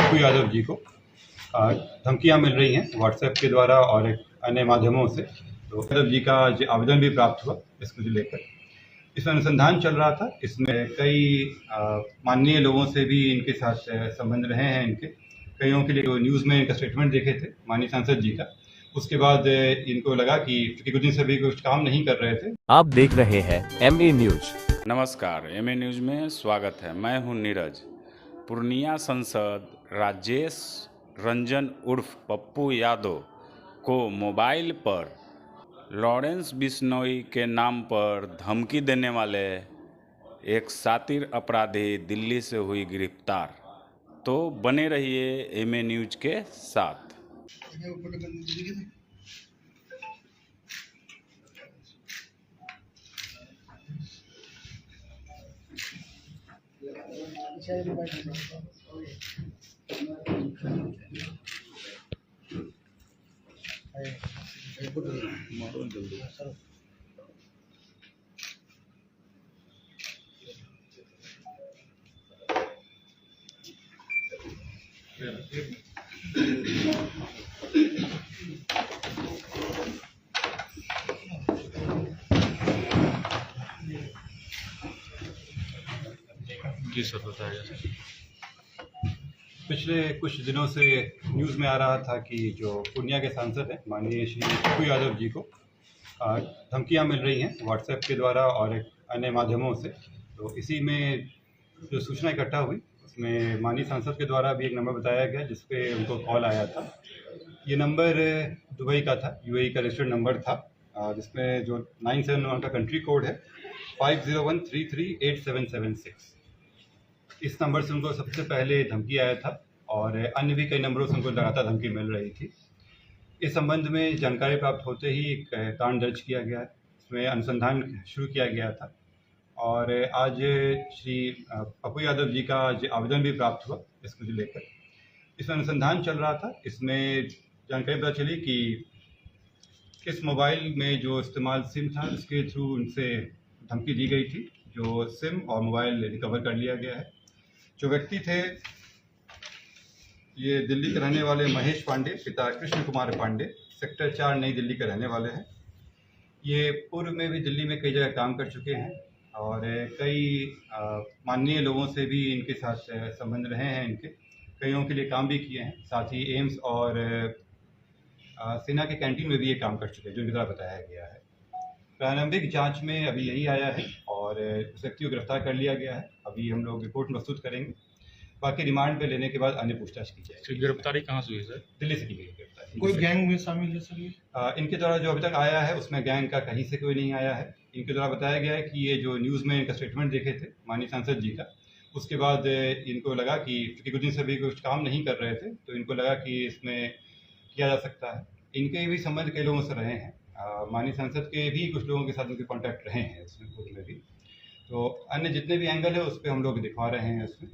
पप्पू यादव जी को धमकियां मिल रही हैं व्हाट्सएप के द्वारा और अन्य माध्यमों से। तो यादव जी का आवेदन भी प्राप्त हुआ इसको लेकर। इसमें अनुसंधान चल रहा था। इसमें कई माननीय लोगों से भी इनके साथ संबंध रहे हैं। इनके कईयों के लिए जो न्यूज़ में इनका स्टेटमेंट देखे थे माननीय सांसद जी का, उसके बाद इनको लगा कि कुछ दिन से भी कुछ काम नहीं कर रहे थे। आप देख रहे हैं MA न्यूज। नमस्कार, MA न्यूज में स्वागत है। मैं हूं नीरज। पूर्णिया सांसद राजेश रंजन उर्फ पप्पू यादव को मोबाइल पर लॉरेंस बिश्नोई के नाम पर धमकी देने वाले एक शातिर अपराधी दिल्ली से हुई गिरफ्तार। तो बने रहिए MA न्यूज के साथ। जी सर, बताया सर। पिछले कुछ दिनों से न्यूज़ में आ रहा था कि जो पूर्णिया के सांसद हैं माननीय श्री पप्पू यादव जी को धमकियां मिल रही हैं व्हाट्सएप के द्वारा और अन्य माध्यमों से। तो इसी में जो सूचना इकट्ठा हुई उसमें माननीय सांसद के द्वारा भी एक नंबर बताया गया जिस पे उनको कॉल आया था। ये नंबर दुबई का था, UAE का रजिस्टर्ड नंबर था, जिसमें जो 971 का कंट्री कोड है 5013387776। इस नंबर से उनको सबसे पहले धमकी आया था और अन्य भी कई नंबरों से उनको लगातार धमकी मिल रही थी। इस संबंध में जानकारी प्राप्त होते ही एक कांड दर्ज किया गया है। इसमें अनुसंधान शुरू किया गया था और आज श्री पप्पू यादव जी का आवेदन भी प्राप्त हुआ इसको लेकर। इसमें अनुसंधान चल रहा था। इसमें जानकारी पता चली कि किस मोबाइल में जो इस्तेमाल सिम था उसके थ्रू उनसे धमकी दी गई थी। जो सिम और मोबाइल रिकवर कर लिया गया है। जो व्यक्ति थे ये दिल्ली के रहने वाले महेश पांडे, पिता कृष्ण कुमार पांडे, सेक्टर 4 नई दिल्ली के रहने वाले हैं। ये पूर्व में भी दिल्ली में कई जगह काम कर चुके हैं और कई माननीय लोगों से भी इनके साथ संबंध रहे हैं। इनके कईयों के लिए काम भी किए हैं। साथ ही एम्स और सेना के कैंटीन में भी ये काम कर चुके हैं, जो इनके द्वारा बताया गया है। प्रारंभिक जांच में अभी यही आया है और उस व्यक्ति को गिरफ्तार कर लिया गया है। अभी हम लोग रिपोर्ट प्रस्तुत करेंगे। बाकी रिमांड पे लेने के बाद अन्य पूछताछ की जाएगी। गिरफ्तारी कहाँ से हुई सर? दिल्ली से की गई गिरफ्तारी। कोई गैंग में शामिल है सर ये? इनके द्वारा जो अभी तक आया है उसमें गैंग का कहीं से कोई नहीं आया है। इनके द्वारा बताया गया है कि ये जो न्यूज़ में इनका स्टेटमेंट देखे थे माननीय सांसद जी का, उसके बाद इनको लगा कि क्योंकि कुछ दिन से भी कुछ काम नहीं कर रहे थे तो इनको लगा कि इसमें किया जा सकता है। इनके भी संबंध कई लोगों से रहे हैं। माननीय सांसद के भी कुछ लोगों के साथ उनके कॉन्टैक्ट रहे हैं उसमें पूर्व में भी। तो अन्य जितने भी एंगल है उस पर हम लोग दिखा रहे हैं उसमें।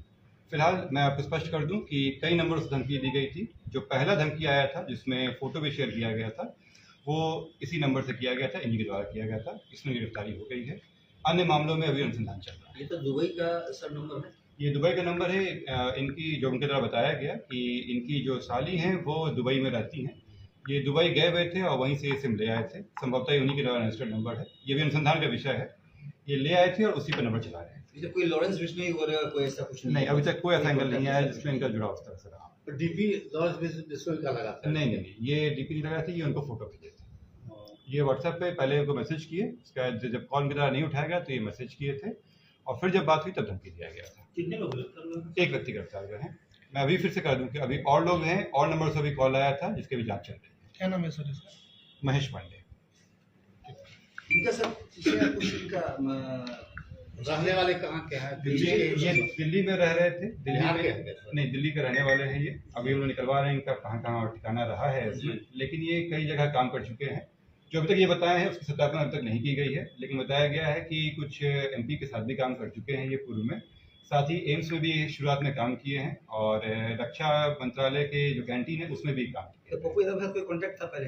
फिलहाल मैं आपको स्पष्ट कर दूं कि कई नंबरों से धमकी दी गई थी। जो पहला धमकी आया था जिसमें फ़ोटो भी शेयर किया गया था वो इसी नंबर से किया गया था, इन्हीं के द्वारा किया गया था। इसमें गिरफ्तारी हो गई है। अन्य मामलों में अभी अनुसंधान चल रहा है। ये तो दुबई का सर नंबर है। ये दुबई का नंबर है। इनकी जो उनके द्वारा बताया गया कि इनकी जो साली हैं वो दुबई में रहती हैं। ये दुबई गए हुए थे और वहीं से ये सिम ले आए थे। संभवतः उन्हीं के द्वारा रजिस्टर्ड नंबर है। ये भी अनुसंधान का विषय है। ये ले आए थे और उसी पर नंबर चला रहे हैं। जैसे कोई लॉरेंस बिश्नोई वगैरह कोई ऐसा कुछ नहीं, अभी तक कोई ऐसा एंगल नहीं आया जिसमें इनका जुड़ाव उस तरह से रहा। तो डीपी लॉरेंस बिश्नोई का लगा था? नहीं, ये डीपी नहीं लगा था। ये उनको फोटो भेजे थे। ये व्हाट्सएप पे पहले उनको मैसेज किए, उसके बाद जब कॉल की तरह नहीं उठाया गया तो ये मैसेज किए थे और फिर जब बात हुई तब धमकी दिया गया था। कितने लोग गिरफ्तार हुए? एक व्यक्ति गिरफ्तार हुए हैं। मैं अभी फिर से कर दूं कि अभी और लोग हैं और नंबर से भी कॉल आया था जिसके भी जांच चल रही है। क्या नाम है सर इसका? महेश पांडे। इनका सर कुछ इनका रहने वाले कहाँ के हैं? ये दिल्ली में रह रहे थे। बिहार के नहीं, दिल्ली के रहने वाले हैं ये। अभी हम लोग निकलवा रहे हैं इनका कहाँ कहाँ ठिकाना रहा है इसमें। लेकिन ये कई जगह काम कर चुके हैं। जो अभी तक ये बताए हैं उसकी सत्यापन अभी तक नहीं की गई है, लेकिन बताया गया है कि कुछ MP के साथ भी काम कर चुके हैं ये पूर्व में। साथ ही एम्स में भी शुरुआत में काम किए हैं और रक्षा मंत्रालय के जो कैंटीन है उसमें भी काम किया। तो पप्पू यादव का कोई कांटेक्ट था पहले?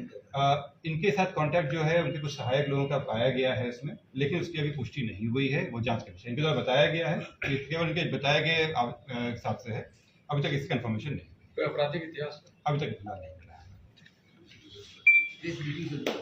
इनके साथ कांटेक्ट जो है उनके कुछ सहायक लोगों का पाया गया है इसमें, लेकिन उसकी अभी पुष्टि नहीं हुई है। वो जांच का विषय इनके द्वारा बताया गया है कि केवल इनके बताए गए हिसाब से है। अभी तक इसकी कंफर्मेशन नहीं। कोई आपराधिक इतिहास अभी तक फिलहाल नहीं मिला है।